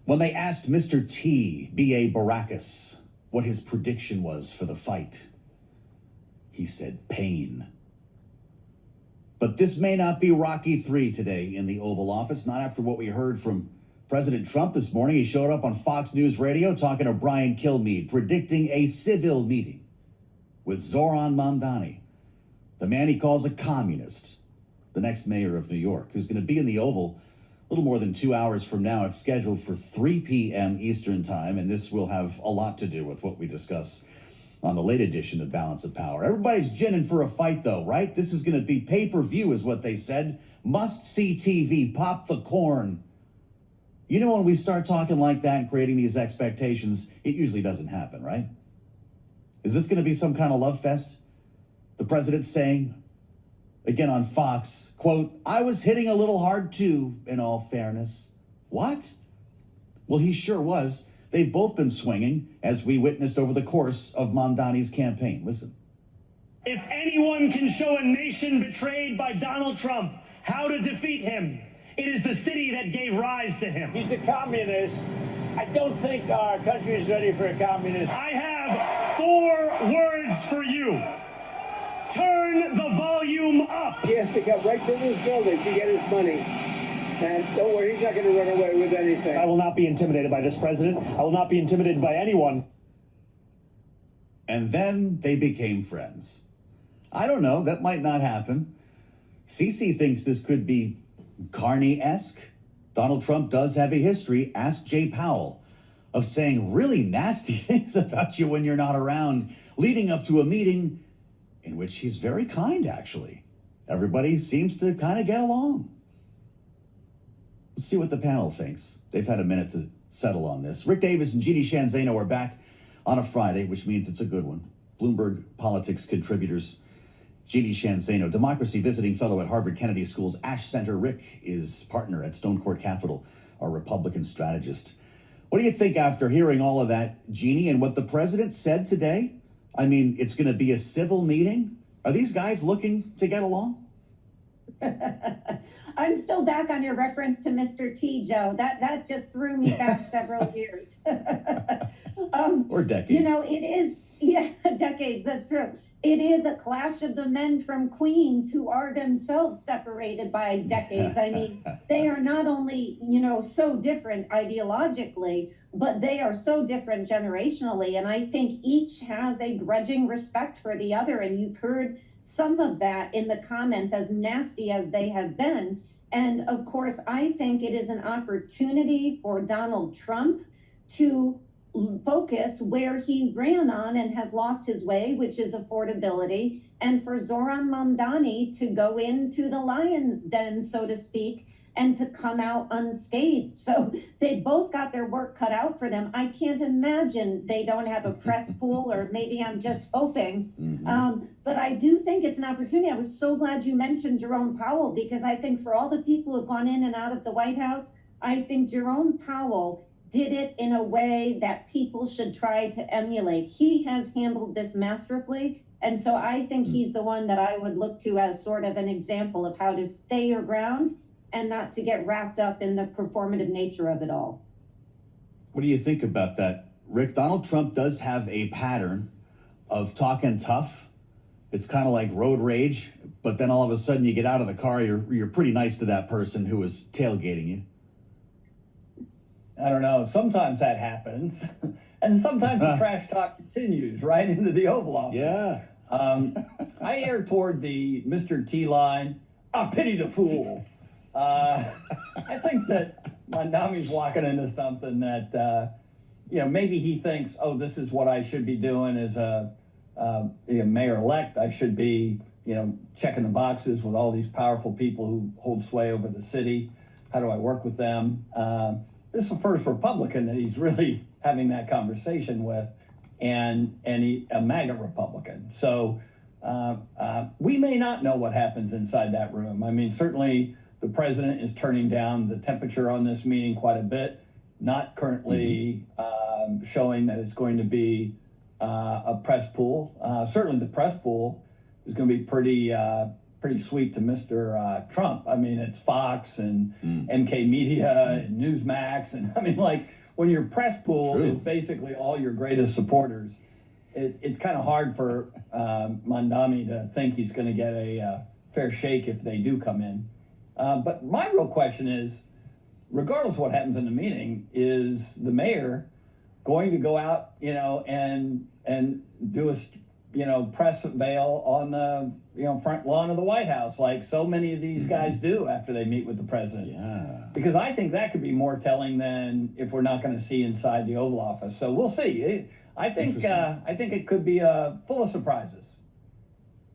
When they asked Mr. T, B.A. Baracus, what his prediction was for the fight, he said pain. But this may not be Rocky III today in the Oval Office, not after what we heard from President Trump this morning. He showed up on Fox News Radio talking to Brian Kilmeade, predicting a civil meeting with Zoran Mamdani, the man he calls a communist, the next mayor of New York, who's going to be in the Oval a little more than 2 hours from now. It's scheduled for 3 p.m. Eastern time, and this will have a lot to do with what we discuss on the late edition of Balance of Power. Everybody's ginning for a fight, though, right? This is going to be pay-per-view, is what they said. Must-see TV, pop the corn. You know, when we start talking like that and creating these expectations, it usually doesn't happen, right? Is this going to be some kind of love fest? The president's saying, again on Fox, quote, "I was hitting a little hard too, in all fairness." What? Well, he sure was. They've both been swinging, as we witnessed over the course of Mamdani's campaign. Listen. If anyone can show a nation betrayed by Donald Trump how to defeat him, it is the city that gave rise to him. He's a communist. I don't think our country is ready for a communist. I have 4 words for you. Turn the volume up. He has to come right to this building to get his money. And don't worry, he's not going to run away with anything. I will not be intimidated by this president. I will not be intimidated by anyone. And then they became friends. I don't know. That might not happen. Cece thinks this could be Carney-esque. Donald Trump does have a history, ask Jay Powell, of saying really nasty things about you when you're not around, leading up to a meeting in which he's very kind, actually. Everybody seems to kind of get along. Let's see what the panel thinks. They've had a minute to settle on this. Rick Davis and Jeannie Sheehan Zaino are back on a Friday, which means it's a good one. Bloomberg Politics contributors Jeannie Sheehan Zaino, democracy visiting fellow at Harvard Kennedy School's Ash Center. Rick is partner at Stone Court Capital, our Republican strategist. What do you think after hearing all of that, Jeannie, and what the president said today? I mean, it's going to be a civil meeting. Are these guys looking to get along? I'm still back on your reference to Mr. T, Joe. That just threw me back several years. Or decades. You know, it is, yeah, decades, that's true. It is a clash of the men from Queens who are themselves separated by decades. I mean, they are not only, you know, so different ideologically, but they are so different generationally. And I think each has a grudging respect for the other. And you've heard some of that in the comments, as nasty as they have been. And of course, I think it is an opportunity for Donald Trump to focus where he ran on and has lost his way, which is affordability, and for Zoran Mamdani to go into the lion's den, so to speak, and to come out unscathed. So they both got their work cut out for them. I can't imagine they don't have a press pool, or maybe I'm just hoping. But I do think it's an opportunity. I was so glad you mentioned Jerome Powell, because I think for all the people who have gone in and out of the White House, I think Jerome Powell did it in a way that people should try to emulate. He has handled this masterfully. And so I think he's the one that I would look to as sort of an example of how to stay your ground and not to get wrapped up in the performative nature of it all. What do you think about that, Rick? Donald Trump does have a pattern of talking tough. It's kind of like road rage, but then all of a sudden you get out of the car, you're pretty nice to that person who was tailgating you. I don't know. Sometimes that happens. And sometimes the trash talk continues right into the Oval Office. Yeah. I err toward the Mr. T line. I pity the fool. I think that Mamdani's walking into something that, maybe he thinks, oh, this is what I should be doing as a mayor-elect. I should be, checking the boxes with all these powerful people who hold sway over the city. How do I work with them? This is the first Republican that he's really having that conversation with, and a MAGA Republican. So we may not know what happens inside that room. I mean, certainly the president is turning down the temperature on this meeting quite a bit, not currently showing that it's going to be a press pool. Certainly the press pool is going to be pretty pretty sweet to Mr. Trump. I mean, it's Fox and MK Media and Newsmax. And I mean, like, when your press pool is basically all your greatest supporters, it's kind of hard for Mamdani to think he's going to get a fair shake if they do come in. But my real question is, regardless of what happens in the meeting, is the mayor going to go out, and do a, press veil on the, front lawn of the White House, like so many of these guys do after they meet with the president? Yeah. Because I think that could be more telling than if we're not going to see inside the Oval Office. So we'll see. I think it could be full of surprises.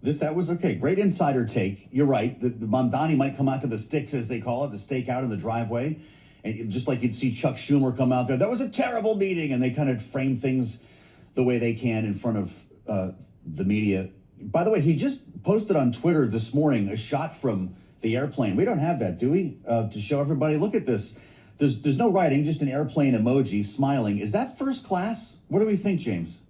That was okay. Great insider take. You're right. The Mamdani might come out to the sticks, as they call it, the stake out in the driveway. And just like you'd see Chuck Schumer come out there, that was a terrible meeting. And they kind of frame things the way they can in front of the media. By the way, he just posted on Twitter this morning a shot from the airplane. We don't have that, do we? To show everybody. Look at this. There's no writing, just an airplane emoji smiling. Is that first class? What do we think, James?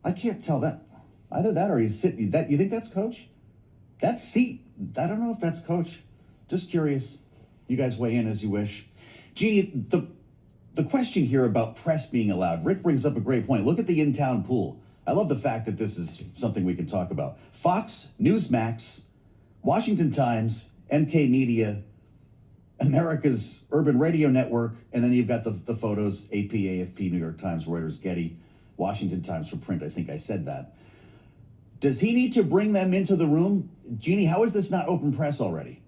I can't tell that. Either that or he's sitting. You think that's Coach? That seat, I don't know if that's Coach. Just curious. You guys weigh in as you wish. Jeannie, the question here about press being allowed. Rick brings up a great point. Look at the in-town pool. I love the fact that this is something we can talk about. Fox, Newsmax, Washington Times, MK Media, America's Urban Radio Network, and then you've got the photos, AP, AFP, New York Times, Reuters, Getty, Washington Times for print. I think I said that. Does he need to bring them into the room? Jeannie, how is this not open press already?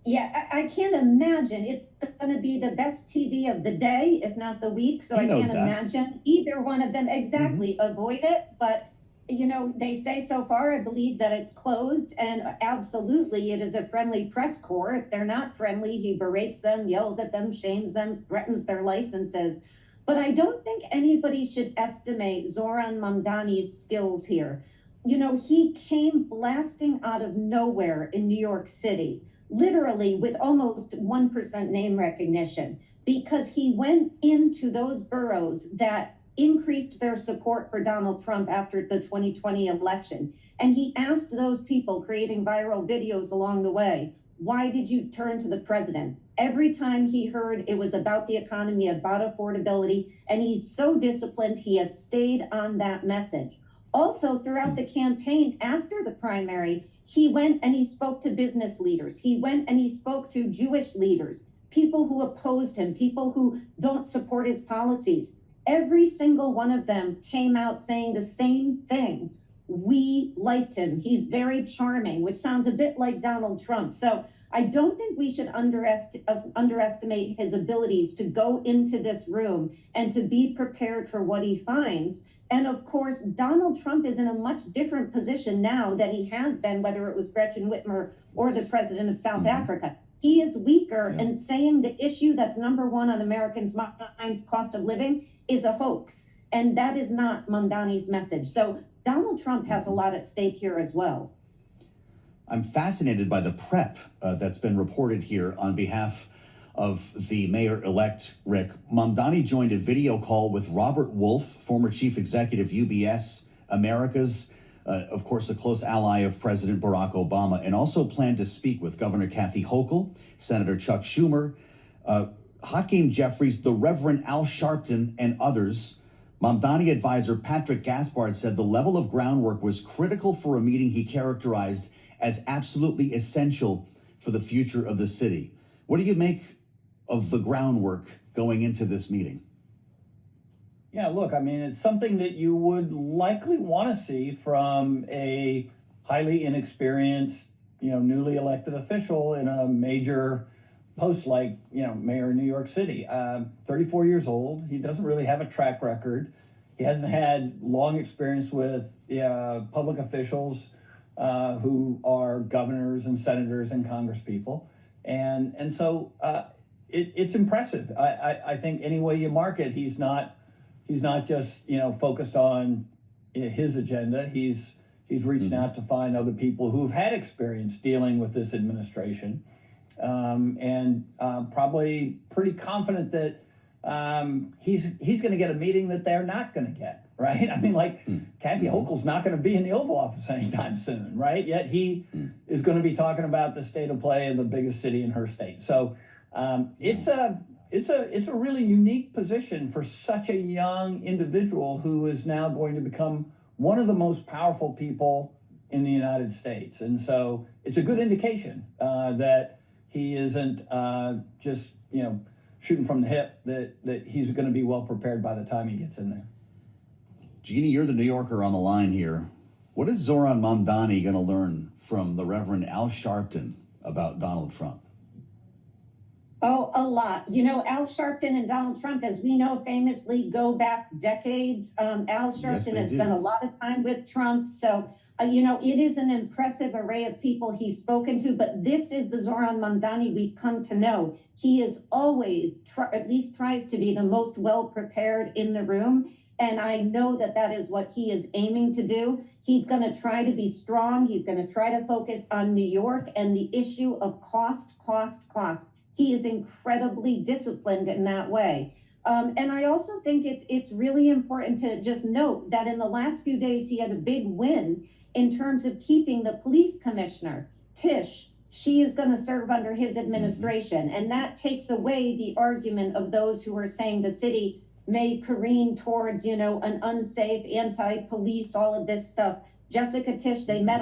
Yeah, I can't imagine. It's going to be the best TV of the day, if not the week. So I can't imagine either one of them. Exactly. Avoid it. But, they say so far, I believe that it's closed. And absolutely, it is a friendly press corps. If they're not friendly, he berates them, yells at them, shames them, threatens their licenses. But I don't think anybody should estimate Zoran Mamdani's skills here. He came blasting out of nowhere in New York City, literally with almost 1% name recognition, because he went into those boroughs that increased their support for Donald Trump after the 2020 election. And he asked those people creating viral videos along the way, why did you turn to the president? Every time he heard it was about the economy, about affordability, and he's so disciplined, he has stayed on that message. Also, throughout the campaign after the primary, he went and he spoke to business leaders. He went and he spoke to Jewish leaders, people who opposed him, people who don't support his policies. Every single one of them came out saying the same thing. We liked him. He's very charming, which sounds a bit like Donald Trump. So I don't think we should underestimate his abilities to go into this room and to be prepared for what he finds. And of course, Donald Trump is in a much different position now than he has been, whether it was Gretchen Whitmer or the president of South Africa. He is weaker, and saying the issue that's number one on Americans' minds, cost of living, is a hoax. And that is not Mamdani's message. So Donald Trump has a lot at stake here as well. I'm fascinated by the prep that's been reported here on behalf of the mayor-elect, Rick. Mamdani joined a video call with Robert Wolf, former chief executive UBS Americas, of course, a close ally of President Barack Obama, and also planned to speak with Governor Kathy Hochul, Senator Chuck Schumer, Hakeem Jeffries, the Reverend Al Sharpton, and others. Mamdani advisor Patrick Gaspard said the level of groundwork was critical for a meeting he characterized as absolutely essential for the future of the city. What do you make of the groundwork going into this meeting? Yeah, look, I mean, it's something that you would likely want to see from a highly inexperienced, newly elected official in a major post like, mayor of New York City. 34 years old. He doesn't really have a track record. He hasn't had long experience with public officials who are governors and senators and congresspeople. And so it's impressive. I think any way you mark it, he's not just, focused on his agenda. He's reaching out to find other people who've had experience dealing with this administration. And probably pretty confident that he's going to get a meeting that they're not going to get. right? I mean, like, Kathy Hochul's not going to be in the Oval Office anytime soon, right? Yet he is going to be talking about the state of play of the biggest city in her state. So it's a really unique position for such a young individual who is now going to become one of the most powerful people in the United States. And so it's a good indication that he isn't just, shooting from the hip, that he's going to be well prepared by the time he gets in there. Jeannie, you're the New Yorker on the line here. What is Zoran Mamdani going to learn from the Reverend Al Sharpton about Donald Trump? Oh, a lot. Al Sharpton and Donald Trump, as we know, famously go back decades. Al Sharpton has spent a lot of time with Trump. So, it is an impressive array of people he's spoken to. But this is the Zoran Mamdani we've come to know. He is always, at least tries to be the most well-prepared in the room. And I know that that is what he is aiming to do. He's going to try to be strong. He's going to try to focus on New York and the issue of cost. He is incredibly disciplined in that way. And I also think it's really important to just note that in the last few days, he had a big win in terms of keeping the police commissioner, Tish. She is going to serve under his administration. And that takes away the argument of those who are saying the city may careen towards, an unsafe, anti-police, all of this stuff. Jessica Tish, they met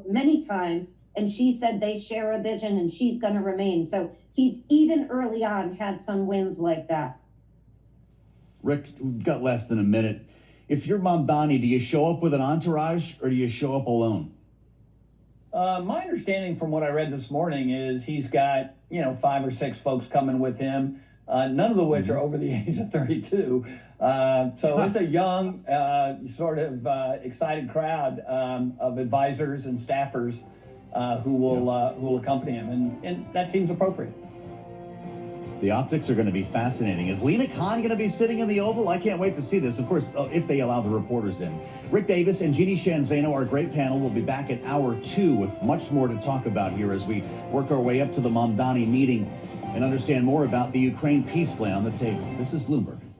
many times. And she said they share a vision and she's going to remain. So he's even early on had some wins like that. Rick, we've got less than a minute. If you're Mamdani, do you show up with an entourage or do you show up alone? My understanding from what I read this morning is he's got, 5 or 6 folks coming with him, none of which are over the age of 32. So it's a young, sort of excited crowd of advisors and staffers who will accompany him, and that seems appropriate. The optics are going to be fascinating. Is Lena Khan going to be sitting in the Oval? I can't wait to see this. Of course, if they allow the reporters in. Rick Davis and Jeannie Shanzano, our great panel, will be back at hour 2 with much more to talk about here as we work our way up to the Mamdani meeting and understand more about the Ukraine peace plan on the table. This is Bloomberg.